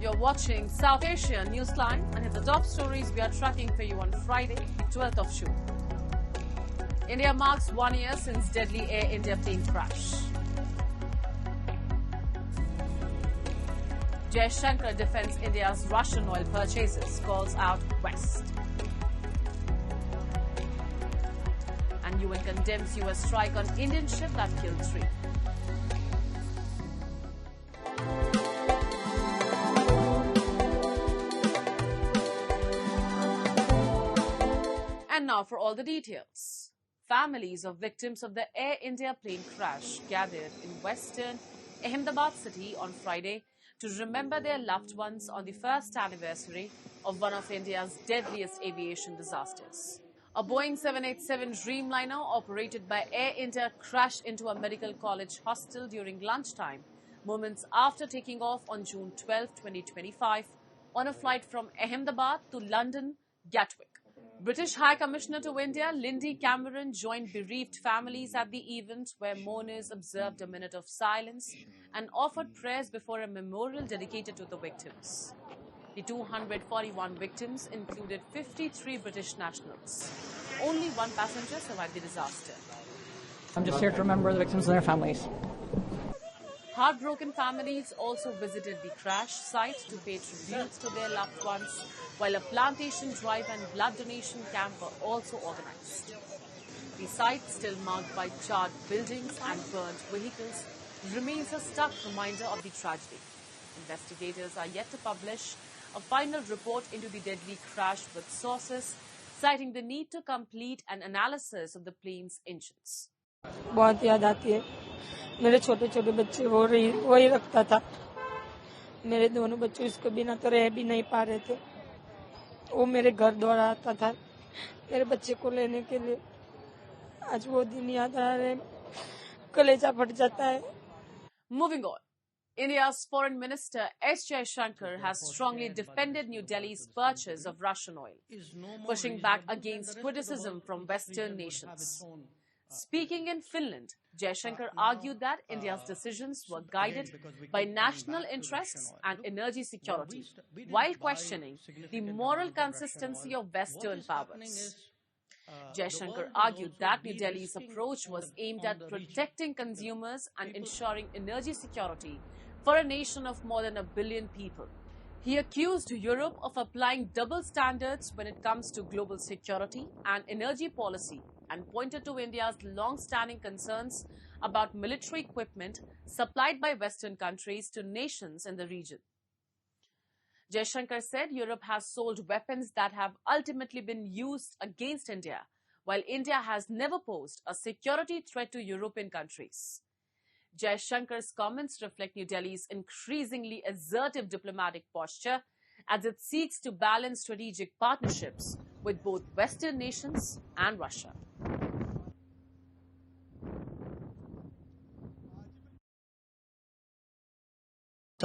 You're watching South Asia Newsline, and here are the top stories we are tracking for you on Friday, 12th of June. India marks 1 year since deadly Air India plane crash. Jaishankar defends India's Russian oil purchases, calls out West. And UN condemns US strike on Indian ship that killed 3. And now for all the details. Families of victims of the Air India plane crash gathered in western Ahmedabad city on Friday to remember their loved ones on the first anniversary of one of India's deadliest aviation disasters. A Boeing 787 Dreamliner operated by Air India crashed into a medical college hostel during lunchtime, moments after taking off on June 12, 2025, on a flight from Ahmedabad to London Gatwick. British High Commissioner to India, Lindy Cameron, joined bereaved families at the event where mourners observed a minute of silence and offered prayers before a memorial dedicated to the victims. The 241 victims included 53 British nationals. Only one passenger survived the disaster. I'm just here to remember the victims and their families. Heartbroken families also visited the crash site to pay tribute to their loved ones, while a plantation drive and blood donation camp were also organized. The site, still marked by charred buildings and burnt vehicles, remains a stark reminder of the tragedy. Investigators are yet to publish a final report into the deadly crash, with sources citing the need to complete an analysis of the plane's engines. बहुत याद आती है मेरे छोटे छोटे बच्चे वही रखता था मेरे दोनों बच्चे उसके बिना तो रह भी नहीं पा रहे थे वो मेरे घर दौड़ा आता था मेरे बच्चे को लेने के लिए आज वो दिन याद आ रहे कलेजा फट जाता है. Moving on, India's Foreign Minister S. Jaishankar has strongly defended New Delhi's purchase of Russian oil, pushing back against criticism from Western nations. Speaking in Finland, Jaishankar argued that India's decisions were guided by national interests and energy security, while questioning the moral consistency of Western powers. Jaishankar argued that New Delhi's approach was aimed at protecting consumers and ensuring energy security for a nation of more than 1 billion people. He accused Europe of applying double standards when it comes to global security and energy policy, and pointed to India's long-standing concerns about military equipment supplied by Western countries to nations in the region. Jaishankar said Europe has sold weapons that have ultimately been used against India, while India has never posed a security threat to European countries. Jaishankar's comments reflect New Delhi's increasingly assertive diplomatic posture as it seeks to balance strategic partnerships with both Western nations and Russia.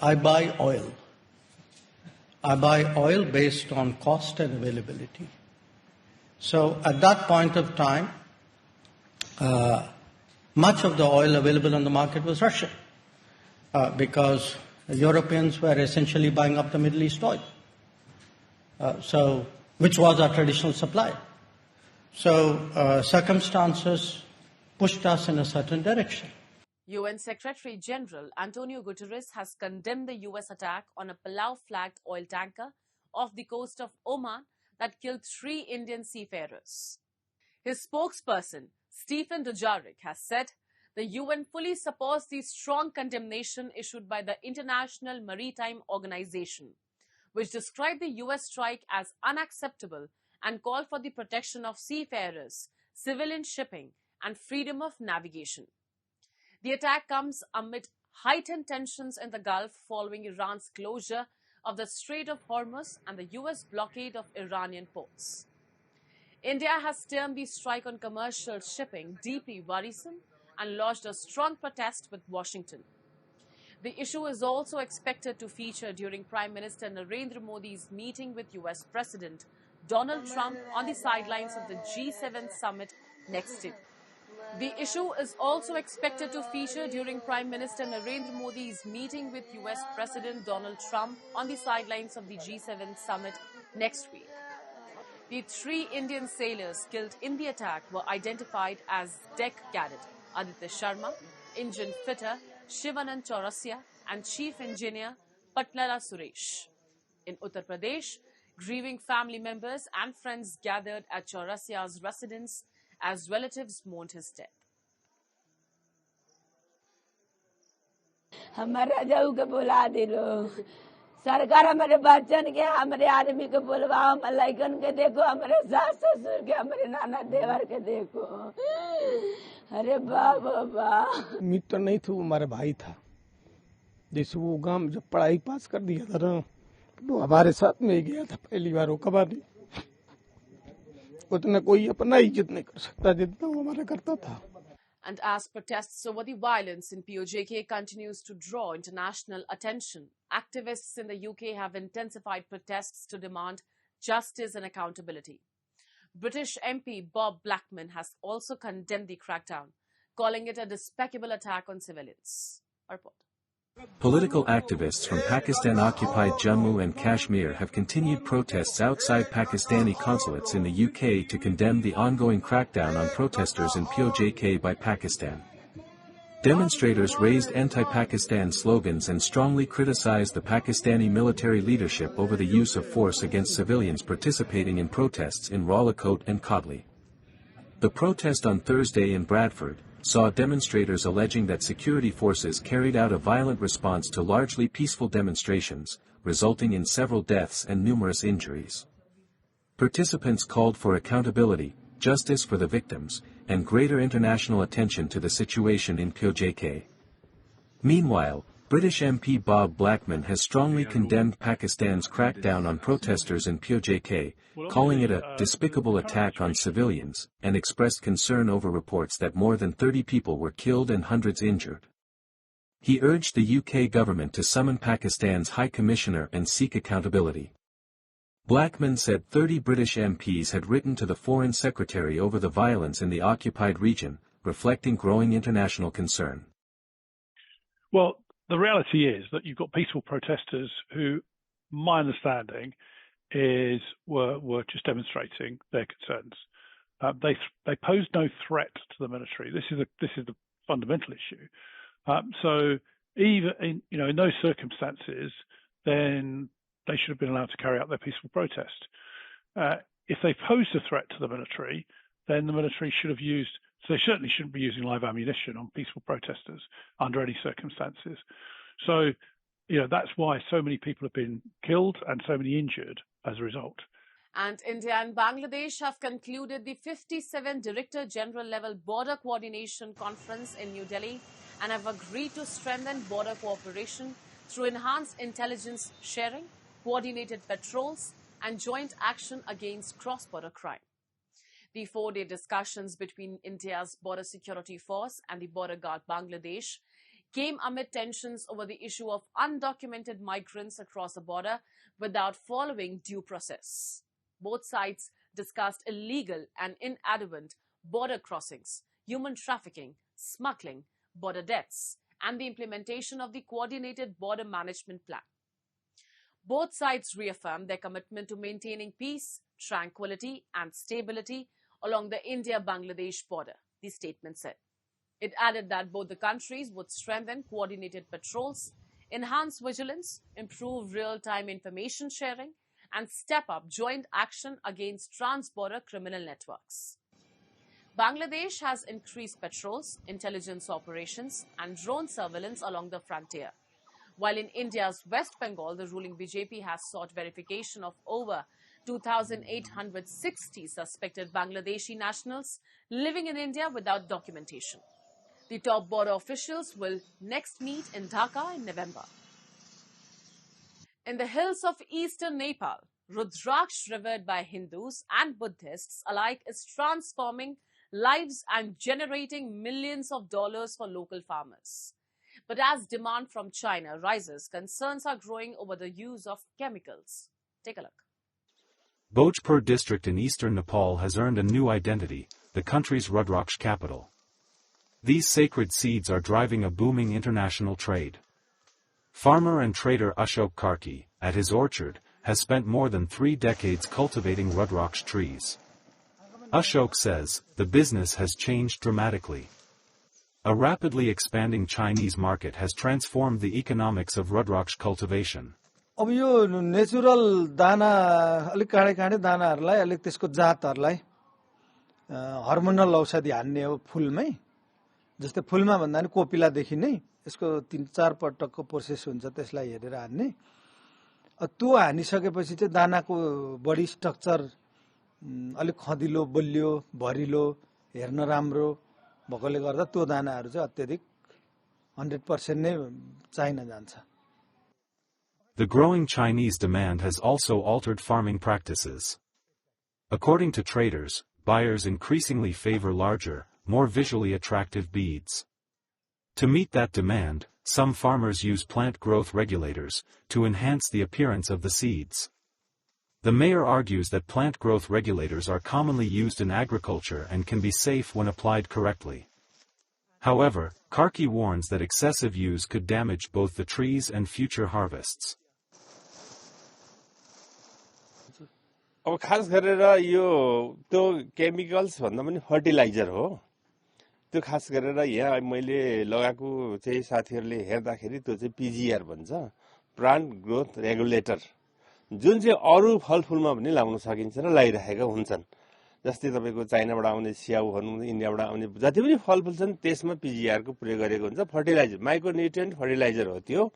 I buy oil. I buy oil based on cost and availability. So at that point of time, much of the oil available on the market was Russian because Europeans were essentially buying up the Middle East oil, which was our traditional supply. So circumstances pushed us in a certain direction. UN Secretary-General Antonio Guterres has condemned the US attack on a Palau-flagged oil tanker off the coast of Oman that killed 3 Indian seafarers. His spokesperson, Stephen Dujarric, has said the UN fully supports the strong condemnation issued by the International Maritime Organization, which described the US strike as unacceptable and called for the protection of seafarers, civilian shipping, and freedom of navigation. The attack comes amid heightened tensions in the Gulf following Iran's closure of the Strait of Hormuz and the US blockade of Iranian ports. India has termed the strike on commercial shipping deeply worrisome and lodged a strong protest with Washington. The issue is also expected to feature during Prime Minister Narendra Modi's meeting with US President Donald Trump on the sidelines of the G7 summit next year. The issue is also expected to feature during Prime Minister Narendra Modi's meeting with US President Donald Trump on the sidelines of the G7 summit next week. The 3 Indian sailors killed in the attack were identified as Deck Cadet Aditya Sharma, Engine Fitter Shivanand Chaurasia, and Chief Engineer Patlala Suresh. In Uttar Pradesh, grieving family members and friends gathered at Chaurasia's residence as relatives mourned his death. हमारा जाऊ के बुला दिलो सरकार हमारे बच्चन के हमारे आदमी के बुलवाओ मलाइकन के देखो हमारे सास ससुर के हमारे नाना देवर के देखो अरे बाबा मित्र नहीं था वो हमारा भाई था जैसे वो गांव जब पढ़ाई पास कर दिया था ना तो हमारे साथ में ही गया था पहली बार वो कबाड़ी उतना कोई अपना इज्जत नहीं कर सकता जितना वो हमारा करता था. And as protests over the violence in POJK continues to draw international attention, activists in the UK have intensified protests to demand justice and accountability. British MP Bob Blackman has also condemned the crackdown, calling it a despicable attack on civilians. A report. Political activists from Pakistan-occupied Jammu and Kashmir have continued protests outside Pakistani consulates in the UK to condemn the ongoing crackdown on protesters in POJK by Pakistan. Demonstrators raised anti-Pakistan slogans and strongly criticized the Pakistani military leadership over the use of force against civilians participating in protests in Rawalakot and Kodli. The protest on Thursday in Bradford saw demonstrators alleging that security forces carried out a violent response to largely peaceful demonstrations, resulting in several deaths and numerous injuries. Participants called for accountability, justice for the victims, and greater international attention to the situation in POJK. Meanwhile, British MP Bob Blackman has strongly condemned Pakistan's crackdown on protesters in POJK, calling it a despicable attack on civilians, and expressed concern over reports that more than 30 people were killed and hundreds injured. He urged the UK government to summon Pakistan's High Commissioner and seek accountability. Blackman said 30 British MPs had written to the Foreign Secretary over the violence in the occupied region, reflecting growing international concern. Well, the reality is that you've got peaceful protesters who, my understanding, were just demonstrating their concerns. They pose no threat to the military. This is the fundamental issue. So even in those circumstances, then they should have been allowed to carry out their peaceful protest. If they posed a threat to the military, then the military should have used. So they certainly shouldn't be using live ammunition on peaceful protesters under any circumstances. So, that's why so many people have been killed and so many injured as a result. And India and Bangladesh have concluded the 57 Director-General level Border Coordination Conference in New Delhi and have agreed to strengthen border cooperation through enhanced intelligence sharing, coordinated patrols, and joint action against cross-border crime. The 4-day discussions between India's Border Security Force and the border guard Bangladesh came amid tensions over the issue of undocumented migrants across the border without following due process. Both sides discussed illegal and inadequate border crossings, human trafficking, smuggling, border deaths, and the implementation of the Coordinated Border Management Plan. Both sides reaffirmed their commitment to maintaining peace, tranquility, and stability along the India-Bangladesh border, the statement said. It added that both the countries would strengthen coordinated patrols, enhance vigilance, improve real-time information sharing, and step up joint action against trans-border criminal networks. Bangladesh has increased patrols, intelligence operations, and drone surveillance along the frontier, while in India's West Bengal, the ruling BJP has sought verification of over 2,860 suspected Bangladeshi nationals living in India without documentation. The top border officials will next meet in Dhaka in November. In the hills of eastern Nepal, Rudraaksh, revered by Hindus and Buddhists alike, is transforming lives and generating millions of dollars for local farmers. But as demand from China rises, concerns are growing over the use of chemicals. Take a look. Bhojpur district in eastern Nepal has earned a new identity, the country's Rudraaksh capital. These sacred seeds are driving a booming international trade. Farmer and trader Ashok Karki, at his orchard, has spent more than 3 decades cultivating Rudraaksh trees. Ashok says, the business has changed dramatically. A rapidly expanding Chinese market has transformed the economics of Rudraaksh cultivation. अब यो natural दाना अलिक काँडे काँडे दानाहरूलाई अलिक त्यसको जातहरूलाई hormonal औषधि हान्ने हो फुलमै जस्तै फुलमा भन्दा नि कोपिलादेखि नै यसको 3-4 पटकको प्रोसेस हुन्छ त्यसलाई हेरेर हान्ने त्यो हानिसकेपछि चाहिँ दानाको बडी स्ट्रक्चर अलिक खदिलो बलियो भरिलो हेर्न राम्रो भएकोले गर्दा त्यो दानाहरू चाहिँ अत्यधिक 100% नै चाइना जान्छ. The growing Chinese demand has also altered farming practices. According to traders, buyers increasingly favor larger, more visually attractive beads. To meet that demand, some farmers use plant growth regulators to enhance the appearance of the seeds. The mayor argues that plant growth regulators are commonly used in agriculture and can be safe when applied correctly. However, Karki warns that excessive use could damage both the trees and future harvests. अब खास गरेर यो त्यो chemicals भन्दा पनि fertiliser हो त्यो खास गरेर यहाँ मैले लगाएको चाहिँ साथीहरुले हेर्दाखेरि त्यो चाहिँ पीजीआर भन्छ प्लान्ट ग्रोथ रेगुलेटर जुन चाहिँ अरु फलफुलमा पनि लाउन सकिन्छ र लाइरहेका हुन्छन् जस्तै तपाईको चाइनाबाट आउने स्याउ भन्नु इन्डियाबाट आउने जति पनि फलफुल छन् त्यसमा पीजीआर को प्रयोग गरेको हुन्छ फर्टिलाइजर माइक्रोन्युट्रिएन्ट फर्टिलाइजर हो त्यो.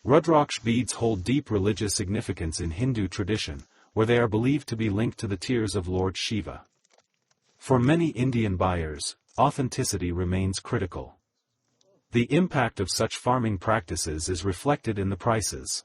Rudraaksh beads hold deep religious significance in Hindu tradition, where they are believed to be linked to the tears of Lord Shiva. For many Indian buyers, authenticity remains critical. The impact of such farming practices is reflected in the prices.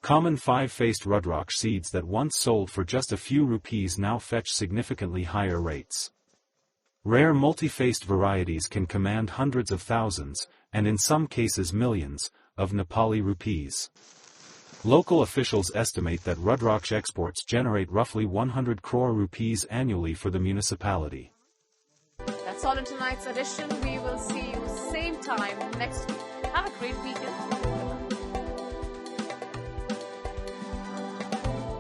Common 5-faced Rudraaksh seeds that once sold for just a few rupees now fetch significantly higher rates. Rare multi-faced varieties can command hundreds of thousands, and in some cases millions, of Nepali rupees. Local officials estimate that Rudraaksh exports generate roughly 100 crore rupees annually for the municipality. That's all in tonight's edition. We will see you same time next week. Have a great weekend.